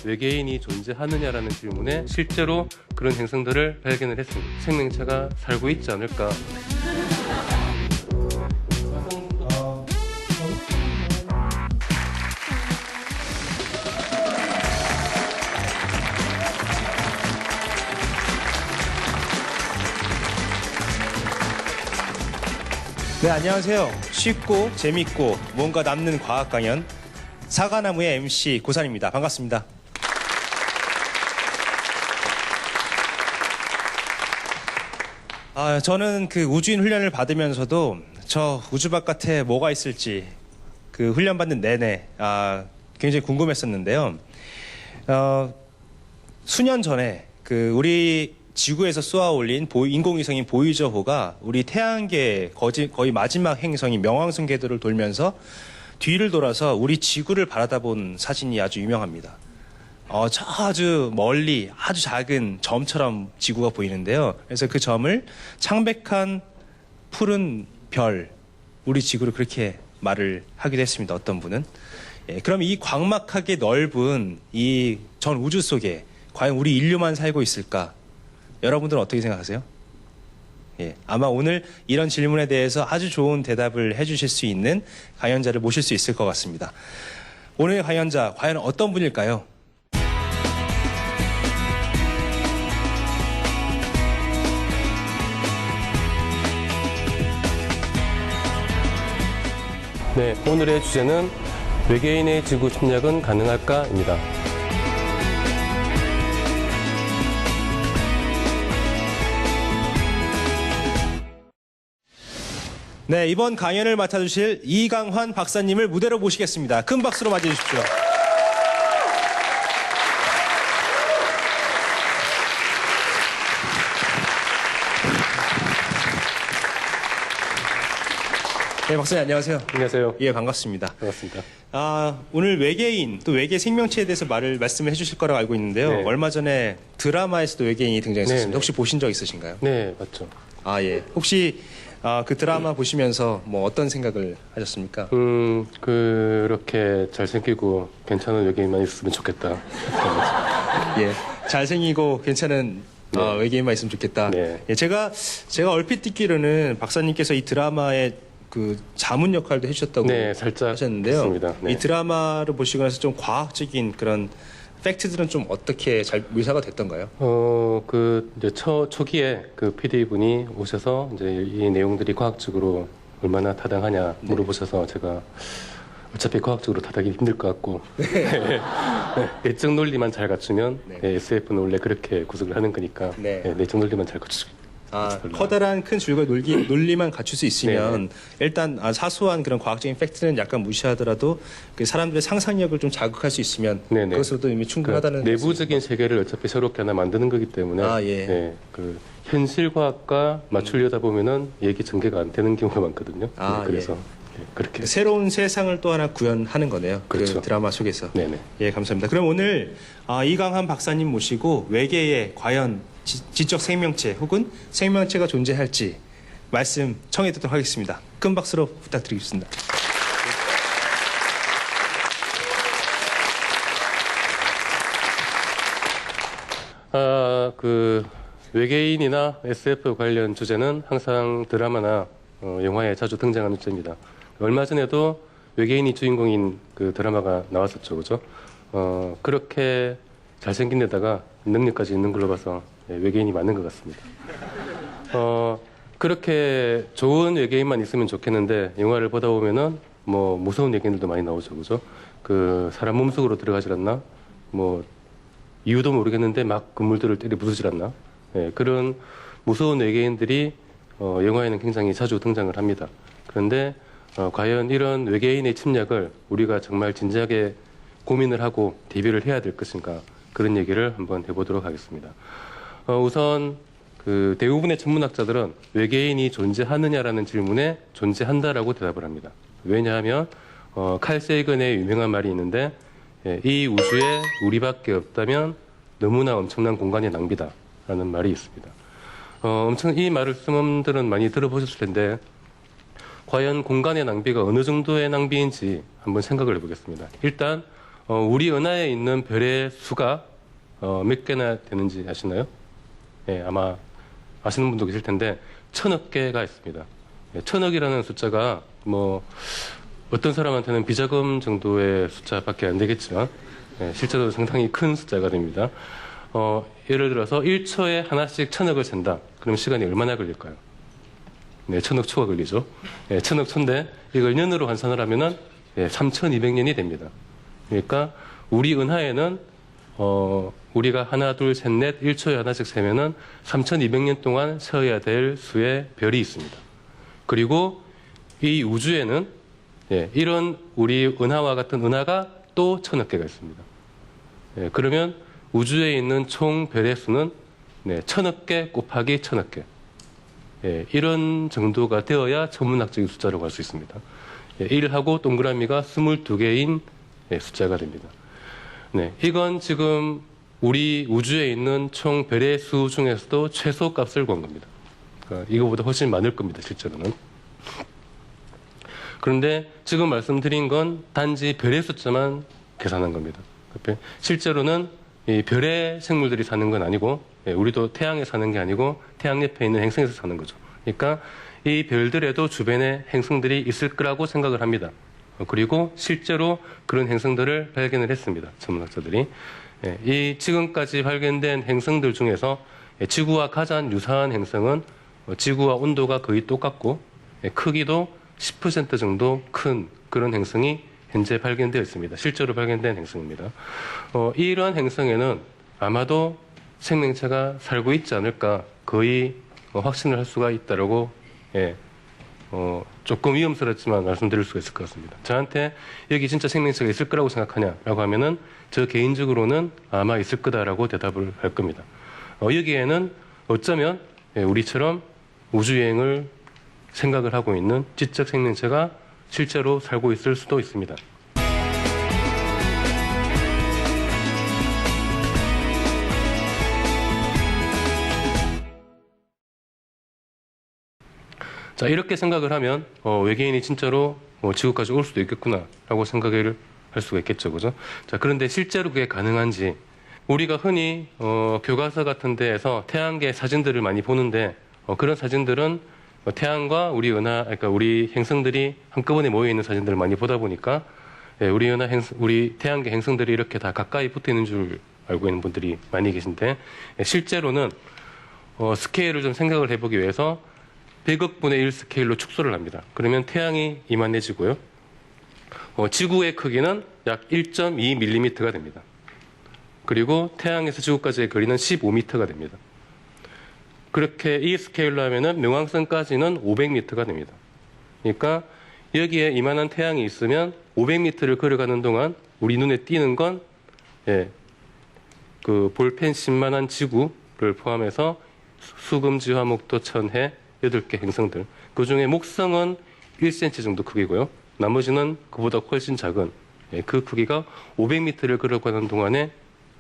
외계인이 존재하느냐라는 질문에 실제로 그런 행성들을 발견을 했습니다. 생명체가 살고 있지 않을까. 네, 안녕하세요. 쉽고 재밌고 뭔가 남는 과학 강연 사과나무의 MC 고산입니다. 반갑습니다. 저는 그 우주인 훈련을 받으면서도 저 우주 바깥에 뭐가 있을지 그 훈련 받는 내내 굉장히 궁금했었는데요. 수년 전에 그 우리 지구에서 쏘아 올린 인공위성인 보이저호가 우리 태양계 거의 마지막 행성인 명왕성 궤도를 돌면서 뒤를 돌아서 우리 지구를 바라다본 사진이 아주 유명합니다. 저 아주 멀리 아주 작은 점처럼 지구가 보이는데요. 그래서 그 점을 창백한 푸른 별, 우리 지구를 그렇게 말을 하기도 했습니다. 어떤 분은. 그럼 이 광막하게 넓은 이 전 우주 속에 과연 우리 인류만 살고 있을까? 여러분들은 어떻게 생각하세요? 아마 오늘 이런 질문에 대해서 아주 좋은 대답을 해주실 수 있는 강연자를 모실 수 있을 것 같습니다. 오늘의 강연자 과연 어떤 분일까요? 네, 오늘의 주제는 외계인의 지구 침략은 가능할까입니다. 네, 이번 강연을 맡아주실 이강환 박사님을 무대로 모시겠습니다. 큰 박수로 맞이해주십시오. 네, 박사님 안녕하세요. 안녕하세요. 예, 반갑습니다. 반갑습니다. 오늘 외계인 또 외계 생명체에 대해서 말씀을 해주실 거라고 알고 있는데요. 네. 얼마 전에 드라마에서도 외계인이 등장했었습니다. 네, 네. 혹시 보신 적 있으신가요? 네, 맞죠. 예. 혹시 그 드라마 보시면서 뭐 어떤 생각을 하셨습니까? 그렇게 잘생기고 괜찮은 외계인만 있으면 좋겠다. 예. 잘생기고 괜찮은 외계인만 있으면 좋겠다. 네. 예, 제가 얼핏 듣기로는 박사님께서 이 드라마에 그 자문 역할도 해주셨다고 네, 살짝 하셨는데요. 했습니다. 네. 이 드라마를 보시고 나서 좀 과학적인 그런 팩트들은 좀 어떻게 잘 묘사가 됐던가요? 이제 초기에 그 PD 분이 오셔서 이제 이 내용들이 과학적으로 얼마나 타당하냐 물어보셔서 제가 어차피 과학적으로 타당하기 힘들 것 같고 내적 논리만 잘 갖추면 SF는 원래 그렇게 구성을 하는 거니까 내적 논리만 잘 갖추고 커다란 큰 줄과 논리만 갖출 수 있으면 일단 사소한 그런 과학적인 팩트는 약간 무시하더라도 그 사람들의 상상력을 좀 자극할 수 있으면 그것으로도 이미 충분하다는 내부적인 세계를 어차피 새롭게 하나 만드는 거기 때문에 그 현실 과학과 맞추려다 보면은 얘기 전개가 안 되는 경우가 많거든요. 그래서 그렇게 새로운 세상을 또 하나 구현하는 거네요. 그렇죠. 그 드라마 속에서. 네네. 예, 감사합니다. 그럼 오늘 이강환 박사님 모시고 외계에 과연 지적 생명체 혹은 생명체가 존재할지 말씀 청해 듣도록 하겠습니다. 큰 박수로 부탁드리겠습니다. 그 외계인이나 SF 관련 주제는 항상 드라마나 영화에 자주 등장하는 주제입니다. 얼마 전에도 외계인이 주인공인 그 드라마가 나왔었죠, 그죠? 그렇게 잘생긴 데다가 능력까지 있는 걸로 봐서 외계인이 맞는 것 같습니다. 그렇게 좋은 외계인만 있으면 좋겠는데 영화를 보다 보면은 뭐 무서운 외계인들도 많이 나오죠, 그죠? 그 사람 몸속으로 들어가질 않나? 뭐 이유도 모르겠는데 막 건물들을 때려 부수질 않나? 그런 무서운 외계인들이 영화에는 굉장히 자주 등장을 합니다. 그런데 과연 이런 외계인의 침략을 우리가 정말 진지하게 고민을 하고 대비를 해야 될 것인가? 그런 얘기를 한번 해보도록 하겠습니다. 우선 그 대부분의 천문학자들은 외계인이 존재하느냐라는 질문에 존재한다라고 대답을 합니다. 왜냐하면 칼 세이건의 유명한 말이 있는데 이 우주에 우리밖에 없다면 너무나 엄청난 공간의 낭비다라는 말이 있습니다. 이 말씀들은 많이 들어보셨을 텐데 과연 공간의 낭비가 어느 정도의 낭비인지 한번 생각을 해보겠습니다. 일단 우리 은하에 있는 별의 수가 몇 개나 되는지 아시나요? 예, 아마 아시는 분도 계실 텐데 1000억 개가 있습니다. 예, 1000억이라는 숫자가 뭐 어떤 사람한테는 비자금 정도의 숫자밖에 안 되겠지만 실제로 상당히 큰 숫자가 됩니다. 예를 들어서 1초에 하나씩 1000억을 잰다. 그럼 시간이 얼마나 걸릴까요? 네, 1000억 초가 걸리죠. 1000억 초인데 이걸 년으로 환산을 하면은 3200년이 됩니다. 그러니까 우리 은하에는 우리가 하나, 둘, 셋, 넷, 1초에 하나씩 세면은 3200년 동안 세어야 될 수의 별이 있습니다. 그리고 이 우주에는 이런 우리 은하와 같은 은하가 또 1000억 개가 있습니다. 그러면 우주에 있는 총 별의 수는 1000억 개 곱하기 1000억 개. 이런 정도가 되어야 천문학적인 숫자라고 할 수 있습니다. 1하고 동그라미가 22개인 숫자가 됩니다. 이건 지금 우리 우주에 있는 총 별의 수 중에서도 최소 값을 구한 겁니다. 그러니까 이거보다 훨씬 많을 겁니다, 실제로는. 그런데 지금 말씀드린 건 단지 별의 숫자만 계산한 겁니다. 실제로는 이 별의 생물들이 사는 건 아니고, 우리도 태양에 사는 게 아니고 태양 옆에 있는 행성에서 사는 거죠. 그러니까 이 별들에도 주변에 행성들이 있을 거라고 생각을 합니다. 그리고 실제로 그런 행성들을 발견을 했습니다. 천문학자들이. 이 지금까지 발견된 행성들 중에서 지구와 가장 유사한 행성은 지구와 온도가 거의 똑같고 크기도 10% 정도 큰 그런 행성이 현재 발견되어 있습니다. 실제로 발견된 행성입니다. 이러한 행성에는 아마도 생명체가 살고 있지 않을까 거의 확신을 할 수가 있다라고 조금 위험스럽지만 말씀드릴 수가 있을 것 같습니다. 저한테 여기 진짜 생명체가 있을 거라고 생각하냐라고 하면은 저 개인적으로는 아마 있을 거다라고 대답을 할 겁니다. 여기에는 어쩌면 우리처럼 우주여행을 생각을 하고 있는 지적 생명체가 실제로 살고 있을 수도 있습니다. 자, 이렇게 생각을 하면 외계인이 진짜로 지구까지 올 수도 있겠구나라고 생각을 할 수가 있겠죠, 그죠? 자, 그런데 실제로 그게 가능한지 우리가 흔히 교과서 같은 데에서 태양계 사진들을 많이 보는데 그런 사진들은 태양과 우리 은하, 그러니까 우리 행성들이 한꺼번에 모여 있는 사진들을 많이 보다 보니까 우리 태양계 행성들이 이렇게 다 가까이 붙어 있는 줄 알고 있는 분들이 많이 계신데 실제로는 스케일을 좀 생각을 해보기 위해서 100억 분의 1 스케일로 축소를 합니다. 그러면 태양이 이만해지고요. 지구의 크기는 약 1.2mm가 됩니다. 그리고 태양에서 지구까지의 거리는 15m가 됩니다. 그렇게 이 스케일로 하면은 명왕성까지는 500m가 됩니다. 그러니까 여기에 이만한 태양이 있으면 500m를 걸어가는 동안 우리 눈에 띄는 건 그 볼펜 10만한 지구를 포함해서 수금지, 화목도, 천해 8개 행성들. 그 중에 목성은 1cm 정도 크기고요. 나머지는 그보다 훨씬 작은 그 크기가 500m를 걸어가는 동안에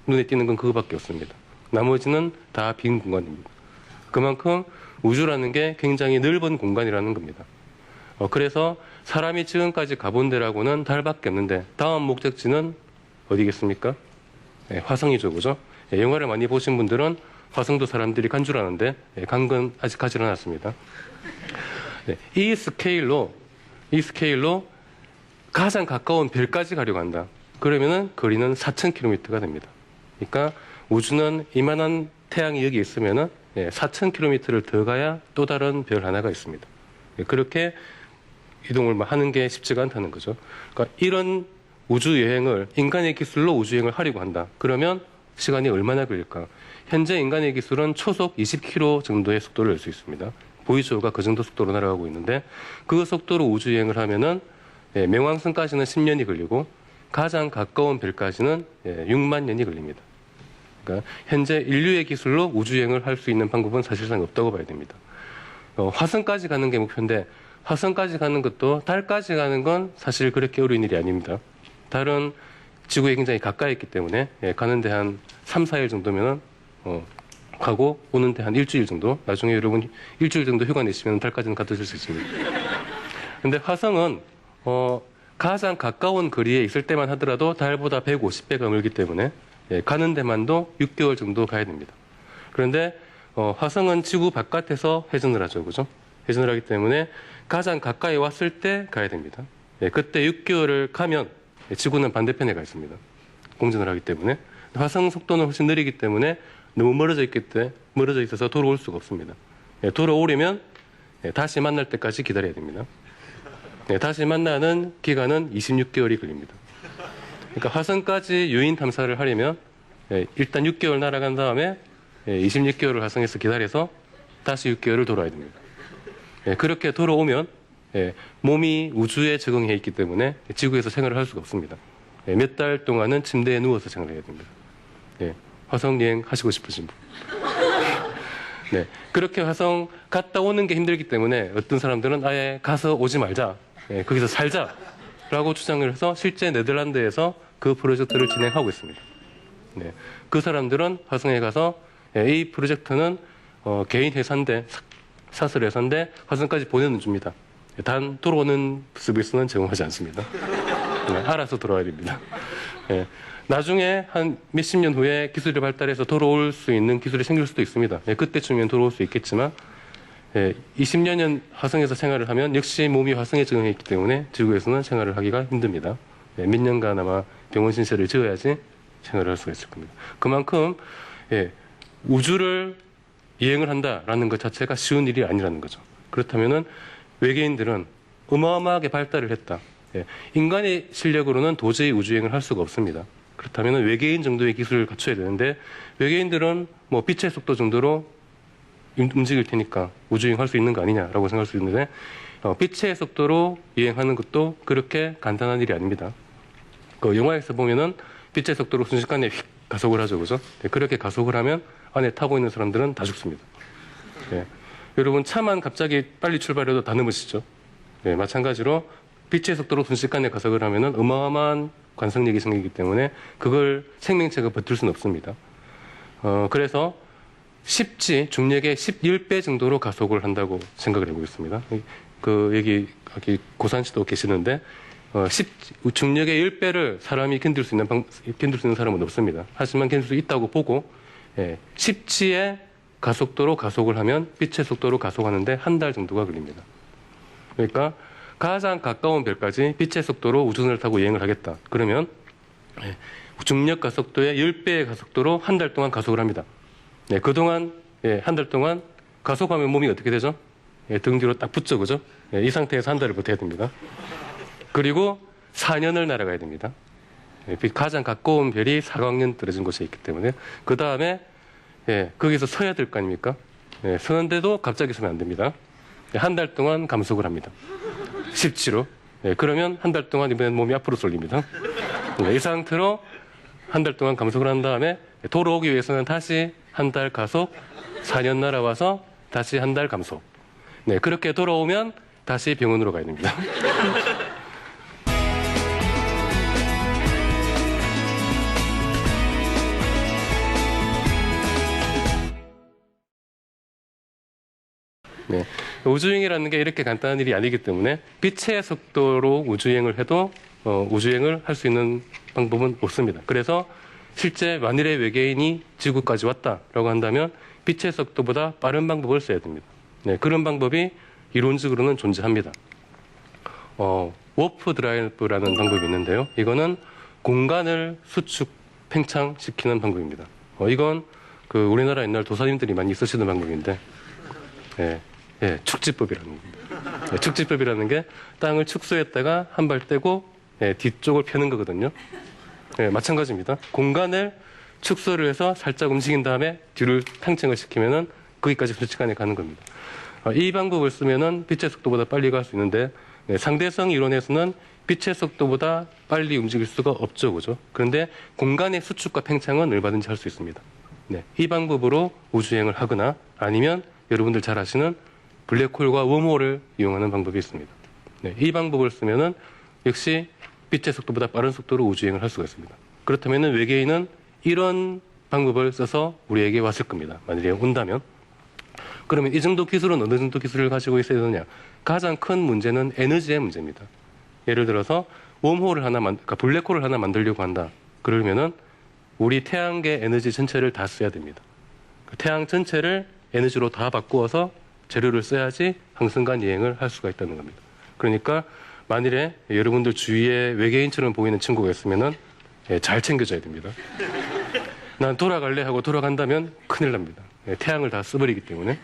눈에 띄는 건 그거밖에 없습니다. 나머지는 다 빈 공간입니다. 그만큼 우주라는 게 굉장히 넓은 공간이라는 겁니다. 그래서 사람이 지금까지 가본 데라고는 달밖에 없는데 다음 목적지는 어디겠습니까? 화성이죠, 그죠? 영화를 많이 보신 분들은 화성도 사람들이 간 줄 아는데 간 건 아직 가지 않았습니다. 이 스케일로 가장 가까운 별까지 가려고 한다. 그러면은 거리는 4000km가 됩니다. 그러니까 우주는 이만한 태양이 여기 있으면은 4000km를 더 가야 또 다른 별 하나가 있습니다. 그렇게 이동을 하는 게 쉽지가 않다는 거죠. 그러니까 이런 우주 여행을 인간의 기술로 우주 여행을 하려고 한다. 그러면 시간이 얼마나 걸릴까? 현재 인간의 기술은 초속 20km 정도의 속도를 낼 수 있습니다. 보이저호가 그 정도 속도로 날아가고 있는데 그 속도로 우주 여행을 하면은 명왕성까지는 10년이 걸리고 가장 가까운 별까지는 6만 년이 걸립니다. 그러니까 현재 인류의 기술로 우주 여행을 할 수 있는 방법은 사실상 없다고 봐야 됩니다. 화성까지 가는 게 목표인데 화성까지 가는 것도 달까지 가는 건 사실 그렇게 어려운 일이 아닙니다. 달은 지구에 굉장히 가까이 있기 때문에 가는데 한 3, 4일 정도면 가고 오는데 한 일주일 정도, 나중에 여러분 일주일 정도 휴가 내시면 달까지는 갔다 오실 수 있습니다. 근데 화성은 가장 가까운 거리에 있을 때만 하더라도 달보다 150배가 멀기 때문에 가는 데만도 6개월 정도 가야 됩니다. 그런데 화성은 지구 바깥에서 회전을 하죠, 그죠? 회전을 하기 때문에 가장 가까이 왔을 때 가야 됩니다. 그때 6개월을 가면 지구는 반대편에 가 있습니다. 공전을 하기 때문에. 화성 속도는 훨씬 느리기 때문에 너무 멀어져 있어서 돌아올 수가 없습니다. 돌아오려면 다시 만날 때까지 기다려야 됩니다. 다시 만나는 기간은 26개월이 걸립니다. 그러니까 화성까지 유인 탐사를 하려면 일단 6개월 날아간 다음에 26개월을 화성에서 기다려서 다시 6개월을 돌아야 됩니다. 그렇게 돌아오면 몸이 우주에 적응해 있기 때문에 지구에서 생활을 할 수가 없습니다. 몇 달 동안은 침대에 누워서 생활을 해야 됩니다. 화성 여행 하시고 싶으신 분. 그렇게 화성 갔다 오는 게 힘들기 때문에 어떤 사람들은 아예 가서 오지 말자. 거기서 살자. 라고 주장을 해서 실제 네덜란드에서 그 프로젝트를 진행하고 있습니다. 그 사람들은 화성에 가서 이 프로젝트는 개인 회사인데, 사설 회사인데 화성까지 보내는 줍니다. 단 돌아오는 서비스는 제공하지 않습니다. 알아서 돌아와야 됩니다. 나중에 한 몇십 년 후에 기술이 발달해서 돌아올 수 있는 기술이 생길 수도 있습니다. 그때쯤이면 돌아올 수 있겠지만 20년 년 화성에서 생활을 하면 역시 몸이 화성에 적응해 있기 때문에 지구에서는 생활을 하기가 힘듭니다. 몇 년간 아마 병원 신세를 지어야지 생활을 할 수가 있을 겁니다. 그만큼 우주를 여행을 한다라는 것 자체가 쉬운 일이 아니라는 거죠. 그렇다면은 외계인들은 어마어마하게 발달을 했다. 인간의 실력으로는 도저히 우주여행을 할 수가 없습니다. 그렇다면 외계인 정도의 기술을 갖춰야 되는데 외계인들은 뭐 빛의 속도 정도로 움직일 테니까 우주여행 할 수 있는 거 아니냐라고 생각할 수 있는데 빛의 속도로 여행하는 것도 그렇게 간단한 일이 아닙니다. 그 영화에서 보면은 빛의 속도로 순식간에 휙 가속을 하죠, 그죠? 그렇게 가속을 하면 안에 타고 있는 사람들은 다 죽습니다. 여러분 차만 갑자기 빨리 출발해도 다 넘으시죠? 마찬가지로 빛의 속도로 순식간에 가속을 하면은 어마어마한 관성력이 생기기 때문에 그걸 생명체가 버틸 수는 없습니다. 그래서 중력의 11배 정도로 가속을 한다고 생각을 해보고 있습니다. 여기 고산 씨도 계시는데 중력의 10배를 사람이 견딜 수 있는 사람은 없습니다. 하지만 견딜 수 있다고 보고 10지의 가속도로 가속을 하면 빛의 속도로 가속하는데 한 달 정도가 걸립니다. 그러니까 가장 가까운 별까지 빛의 속도로 우주선을 타고 여행을 하겠다. 그러면 중력 가속도의 10배의 가속도로 한 달 동안 가속을 합니다. 그동안 한 달 동안 가속하면 몸이 어떻게 되죠? 등 뒤로 딱 붙죠, 그죠? 이 상태에서 한 달을 버텨야 됩니다. 그리고 4년을 날아가야 됩니다. 가장 가까운 별이 4광년 떨어진 곳에 있기 때문에 그 다음에 거기서 서야 될 거 아닙니까? 서는데도 갑자기 서면 안 됩니다. 한 달 동안 감속을 합니다. 17호. 그러면 한 달 동안 이번엔 몸이 앞으로 쏠립니다. 이 상태로 한 달 동안 감속을 한 다음에 돌아오기 위해서는 다시 한 달 가속, 4년 날아와서 다시 한 달 감속. 그렇게 돌아오면 다시 병원으로 가야 됩니다. 우주여행이라는 게 이렇게 간단한 일이 아니기 때문에 빛의 속도로 우주여행을 해도 우주여행을 할 수 있는 방법은 없습니다. 그래서 실제 만일에 외계인이 지구까지 왔다라고 한다면 빛의 속도보다 빠른 방법을 써야 됩니다. 그런 방법이 이론적으로는 존재합니다. 워프 드라이브라는 방법이 있는데요. 이거는 공간을 수축, 팽창시키는 방법입니다. 이건 우리나라 옛날 도사님들이 많이 쓰시는 방법인데 축지법이라는 겁니다. 축지법이라는 게 땅을 축소했다가 한 발 떼고 뒤쪽을 펴는 거거든요. 마찬가지입니다. 공간을 축소를 해서 살짝 움직인 다음에 뒤를 팽창을 시키면은 거기까지 순식간에 가는 겁니다. 이 방법을 쓰면은 빛의 속도보다 빨리 갈 수 있는데 상대성 이론에서는 빛의 속도보다 빨리 움직일 수가 없죠, 그죠? 그런데 공간의 수축과 팽창은 얼마든지 할 수 있습니다. 이 방법으로 우주여행을 하거나 아니면 여러분들 잘 아시는 블랙홀과 웜홀을 이용하는 방법이 있습니다. 이 방법을 쓰면은 역시 빛의 속도보다 빠른 속도로 우주여행을 할 수가 있습니다. 그렇다면 외계인은 이런 방법을 써서 우리에게 왔을 겁니다. 만약에 온다면. 그러면 이 정도 기술은 어느 정도 기술을 가지고 있어야 되느냐? 가장 큰 문제는 에너지의 문제입니다. 예를 들어서 웜홀을 하나 그러니까 블랙홀을 하나 만들려고 한다. 그러면은 우리 태양계 에너지 전체를 다 써야 됩니다. 태양 전체를 에너지로 다 바꾸어서 재료를 써야지 항성간 여행을 할 수가 있다는 겁니다. 그러니까 만일에 여러분들 주위에 외계인처럼 보이는 친구가 있으면은 잘 챙겨줘야 됩니다. 난 돌아갈래 하고 돌아간다면 큰일 납니다. 태양을 다 써버리기 때문에.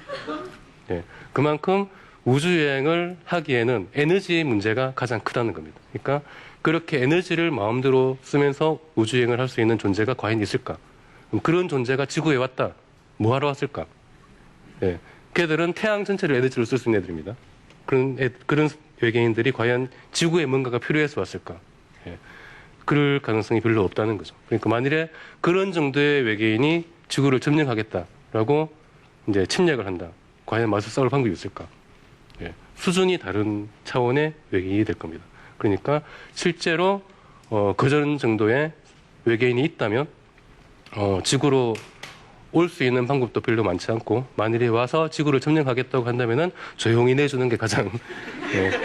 그만큼 우주여행을 하기에는 에너지 문제가 가장 크다는 겁니다. 그러니까 그렇게 에너지를 마음대로 쓰면서 우주여행을 할 수 있는 존재가 과연 있을까? 그런 존재가 지구에 왔다. 뭐하러 왔을까? 걔들은 태양 전체를 에너지로 쓸 수 있는 애들입니다. 그런 외계인들이 과연 지구에 뭔가가 필요해서 왔을까? 그럴 가능성이 별로 없다는 거죠. 그러니까 만일에 그런 정도의 외계인이 지구를 점령하겠다라고 이제 침략을 한다. 과연 맞서 싸울 방법이 있을까? 수준이 다른 차원의 외계인이 될 겁니다. 그러니까 실제로 그전 정도의 외계인이 있다면 지구로 올 수 있는 방법도 별로 많지 않고 만일에 와서 지구를 점령하겠다고 한다면은 조용히 내주는 게 가장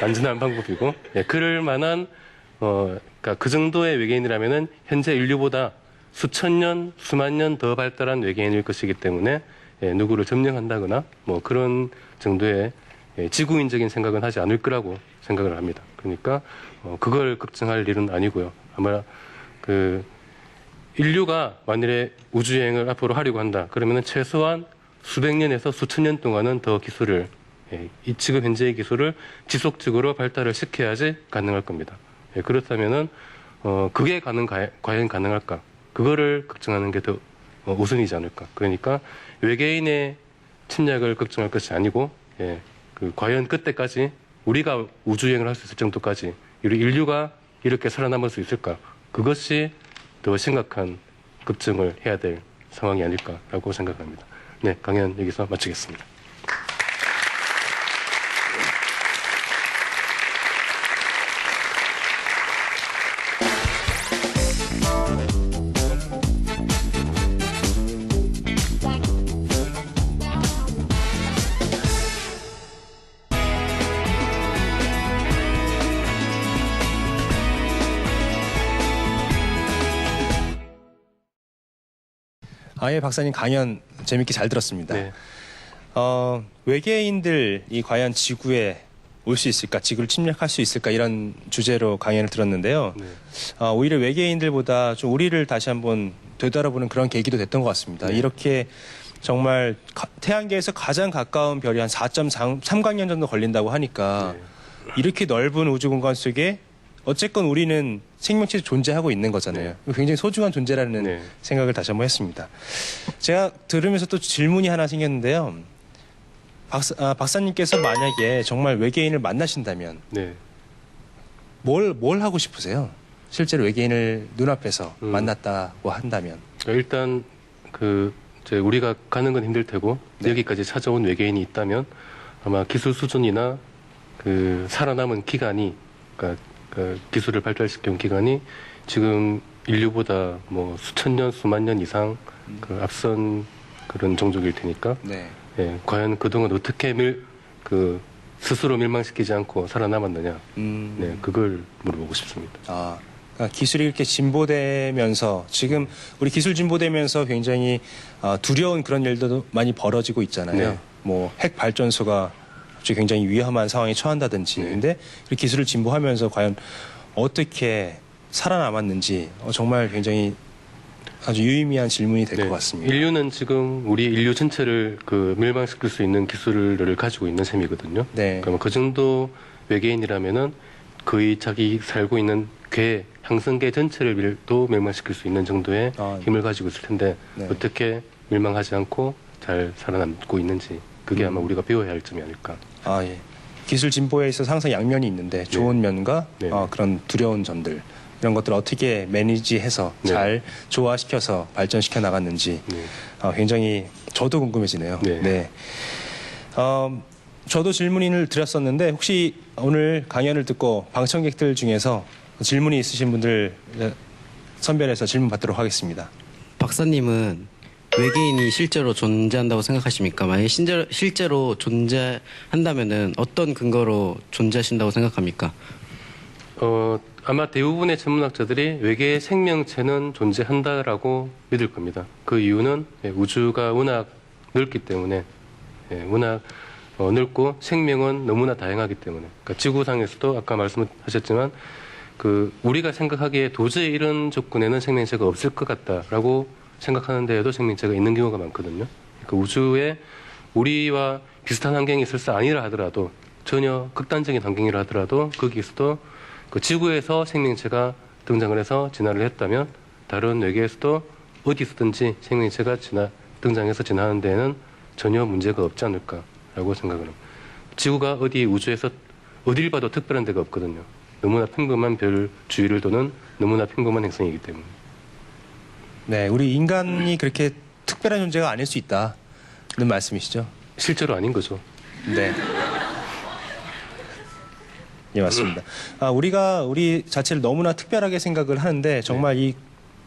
안전한 방법이고 그럴 만한 그러니까 그 정도의 외계인이라면은 현재 인류보다 수천 년, 수만 년 더 발달한 외계인일 것이기 때문에 누구를 점령한다거나 뭐 그런 정도의 지구인적인 생각은 하지 않을 거라고 생각을 합니다. 그러니까 그걸 걱정할 일은 아니고요. 아마 그 인류가 만일에 우주여행을 앞으로 하려고 한다. 그러면은 최소한 수백 년에서 수천 년 동안은 더 기술을 이 지금 현재의 기술을 지속적으로 발달을 시켜야지 가능할 겁니다. 그렇다면은 그게 과연 가능할까? 그거를 걱정하는 게 더 우선이지 않을까? 그러니까 외계인의 침략을 걱정할 것이 아니고 과연 그때까지 우리가 우주여행을 할 수 있을 정도까지 우리 인류가 이렇게 살아남을 수 있을까? 그것이 더 심각한 걱정을 해야 될 상황이 아닐까라고 생각합니다. 네, 강연 여기서 마치겠습니다. 아예 박사님 강연 재밌게 잘 들었습니다. 네. 외계인들이 과연 지구에 올 수 있을까, 지구를 침략할 수 있을까 이런 주제로 강연을 들었는데요. 네. 오히려 외계인들보다 좀 우리를 다시 한번 되돌아보는 그런 계기도 됐던 것 같습니다. 네. 이렇게 정말 태양계에서 가장 가까운 별이 한 4.3광년 정도 걸린다고 하니까 이렇게 넓은 우주 공간 속에 어쨌건 우리는 생명체도 존재하고 있는 거잖아요. 굉장히 소중한 존재라는 생각을 다시 한번 했습니다. 제가 들으면서 또 질문이 하나 생겼는데요. 박사님께서 만약에 정말 외계인을 만나신다면 뭘 하고 싶으세요? 실제로 외계인을 눈앞에서 만났다고 한다면. 일단 이제 우리가 가는 건 힘들 테고 여기까지 찾아온 외계인이 있다면 아마 기술 수준이나 살아남은 기간이 그러니까 기술을 발달시킨 기간이 지금 인류보다 뭐 수천 년, 수만 년 이상 앞선 그런 종족일 테니까 과연 그동안 어떻게 스스로 멸망시키지 않고 살아남았느냐 그걸 물어보고 싶습니다. 그러니까 기술이 이렇게 진보되면서 지금 우리 기술 진보되면서 굉장히 두려운 그런 일도 많이 벌어지고 있잖아요. 뭐 핵 발전소가 굉장히 위험한 상황에 처한다든지. 근데 이 기술을 진보하면서 과연 어떻게 살아남았는지 정말 굉장히 아주 유의미한 질문이 될 것 같습니다. 인류는 지금 우리 인류 전체를 멸망시킬 수 있는 기술을 가지고 있는 셈이거든요. 그러면 그 정도 외계인이라면은 거의 자기 살고 있는 항성계 전체를 또 멸망시킬 수 있는 정도의 힘을 가지고 있을 텐데 어떻게 멸망하지 않고 잘 살아남고 있는지 그게 아마 우리가 배워야 할 점이 아닐까. 기술 진보에 있어서 항상 양면이 있는데 좋은 면과 그런 두려운 점들 이런 것들을 어떻게 매니지해서 잘 조화시켜서 발전시켜 나갔는지 굉장히 저도 궁금해지네요. 저도 질문을 드렸었는데 혹시 오늘 강연을 듣고 방청객들 중에서 질문이 있으신 분들 선별해서 질문 받도록 하겠습니다. 박사님은 외계인이 실제로 존재한다고 생각하십니까? 만약 실제로 존재한다면은 어떤 근거로 존재하신다고 생각합니까? 아마 대부분의 천문학자들이 외계의 생명체는 존재한다라고 믿을 겁니다. 그 이유는 우주가 워낙 넓기 때문에, 워낙 넓고 생명은 너무나 다양하기 때문에. 그러니까 지구상에서도 아까 말씀하셨지만 그 우리가 생각하기에 도저히 이런 조건에는 생명체가 없을 것 같다라고 생각하는 데에도 생명체가 있는 경우가 많거든요. 그 우주에 우리와 비슷한 환경이 있을수 아니라 하더라도, 전혀 극단적인 환경이라 하더라도 거기에서도 그 지구에서 생명체가 등장을 해서 진화를 했다면 다른 외계에서도 어디서든지 생명체가 등장해서 진화하는 데에는 전혀 문제가 없지 않을까라고 생각을 합니다. 지구가 어디 우주에서 어딜 봐도 특별한 데가 없거든요. 너무나 평범한 별 주위를 도는 너무나 평범한 행성이기 때문에. 네, 우리 인간이 그렇게 특별한 존재가 아닐 수 있다는 말씀이시죠? 실제로 아닌 거죠. 네. 예, 맞습니다. 우리가 우리 자체를 너무나 특별하게 생각을 하는데 정말 이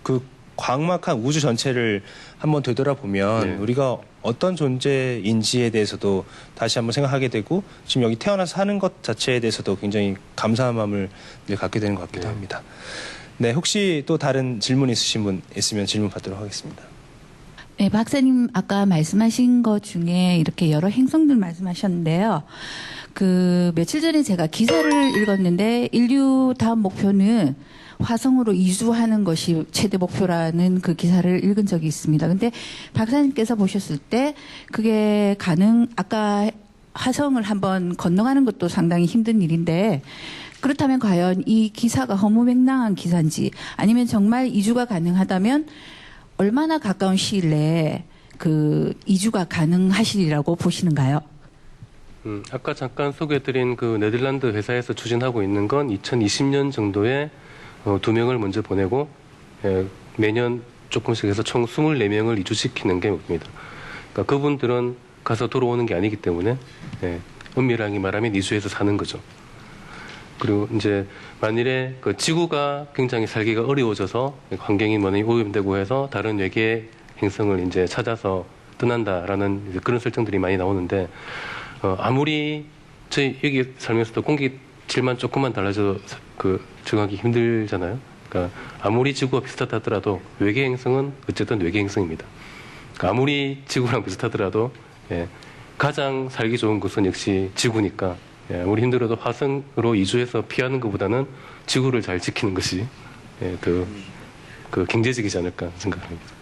그 광막한 우주 전체를 한번 되돌아보면 네. 우리가 어떤 존재인지에 대해서도 다시 한번 생각하게 되고 지금 여기 태어나서 사는 것 자체에 대해서도 굉장히 감사한 마음을 늘 갖게 되는 것 같기도 네. 합니다. 네, 혹시 또 다른 질문 있으신 분 있으면 질문 받도록 하겠습니다. 네, 박사님 아까 말씀하신 것 중에 이렇게 여러 행성들 말씀하셨는데요. 그 며칠 전에 제가 기사를 읽었는데 인류 다음 목표는 화성으로 이주하는 것이 최대 목표라는 그 기사를 읽은 적이 있습니다. 근데 박사님께서 보셨을 때 그게 아까 화성을 한번 건너가는 것도 상당히 힘든 일인데 그렇다면 과연 이 기사가 허무맹랑한 기사인지 아니면 정말 이주가 가능하다면 얼마나 가까운 시일 내에 그 이주가 가능하시리라고 보시는가요? 아까 잠깐 소개해드린 그 네덜란드 회사에서 추진하고 있는 건 2020년 정도에 2명을 먼저 보내고 매년 조금씩 해서 총 24명을 이주시키는 게 목표입니다. 그러니까 그분들은 가서 돌아오는 게 아니기 때문에 엄밀하게 말하면 이주해서 사는 거죠. 그리고 이제 만일에 그 지구가 굉장히 살기가 어려워져서 환경이 많이 오염되고 해서 다른 외계 행성을 이제 찾아서 떠난다라는 그런 설정들이 많이 나오는데 아무리 저희 여기 살면서도 공기 질만 조금만 달라져도 적응하기 힘들잖아요. 그러니까 아무리 지구와 비슷하더라도 외계 행성은 어쨌든 외계 행성입니다. 그러니까 아무리 지구랑 비슷하더라도 가장 살기 좋은 곳은 역시 지구니까 아무리 힘들어도 화성으로 이주해서 피하는 것보다는 지구를 잘 지키는 것이 더 경제적이지 않을까 생각합니다.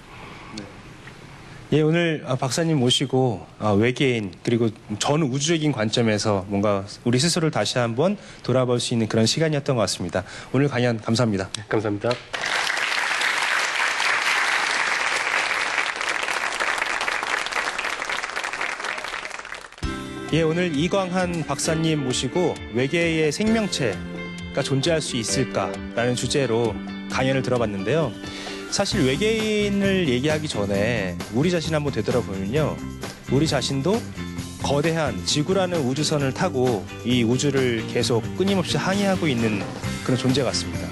예, 오늘 박사님 모시고 외계인 그리고 전 우주적인 관점에서 뭔가 우리 스스로를 다시 한번 돌아볼 수 있는 그런 시간이었던 것 같습니다. 오늘 강연 감사합니다. 감사합니다. 예, 오늘 이광한 박사님 모시고 외계의 생명체가 존재할 수 있을까라는 주제로 강연을 들어봤는데요. 사실 외계인을 얘기하기 전에 우리 자신 한번 되돌아보면요. 우리 자신도 거대한 지구라는 우주선을 타고 이 우주를 계속 끊임없이 항해하고 있는 그런 존재 같습니다.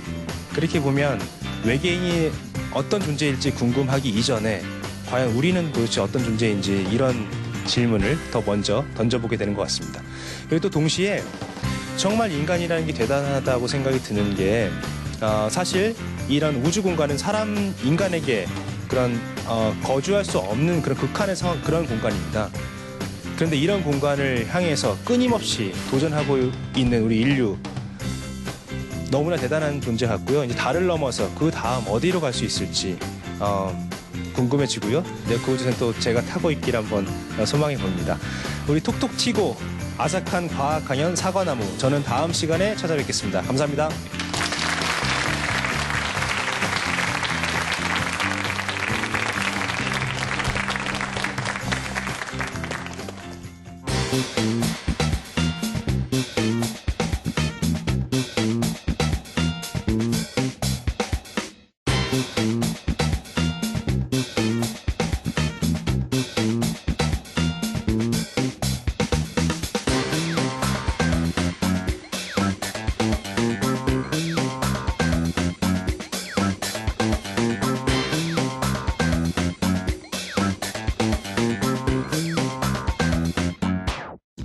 그렇게 보면 외계인이 어떤 존재일지 궁금하기 이전에 과연 우리는 도대체 어떤 존재인지 이런 질문을 더 먼저 던져보게 되는 것 같습니다. 그리고 또 동시에 정말 인간이라는 게 대단하다고 생각이 드는 게 사실 이런 우주 공간은 인간에게 그런 거주할 수 없는 그런 극한의 상황, 그런 공간입니다. 그런데 이런 공간을 향해서 끊임없이 도전하고 있는 우리 인류 너무나 대단한 존재 같고요. 이제 달을 넘어서 그 다음 어디로 갈 수 있을지 궁금해지고요. 네, 그 우주선 또 제가 타고 있길 한번 소망해 봅니다. 우리 톡톡 튀고 아삭한 과학 강연 사과나무, 저는 다음 시간에 찾아뵙겠습니다. 감사합니다.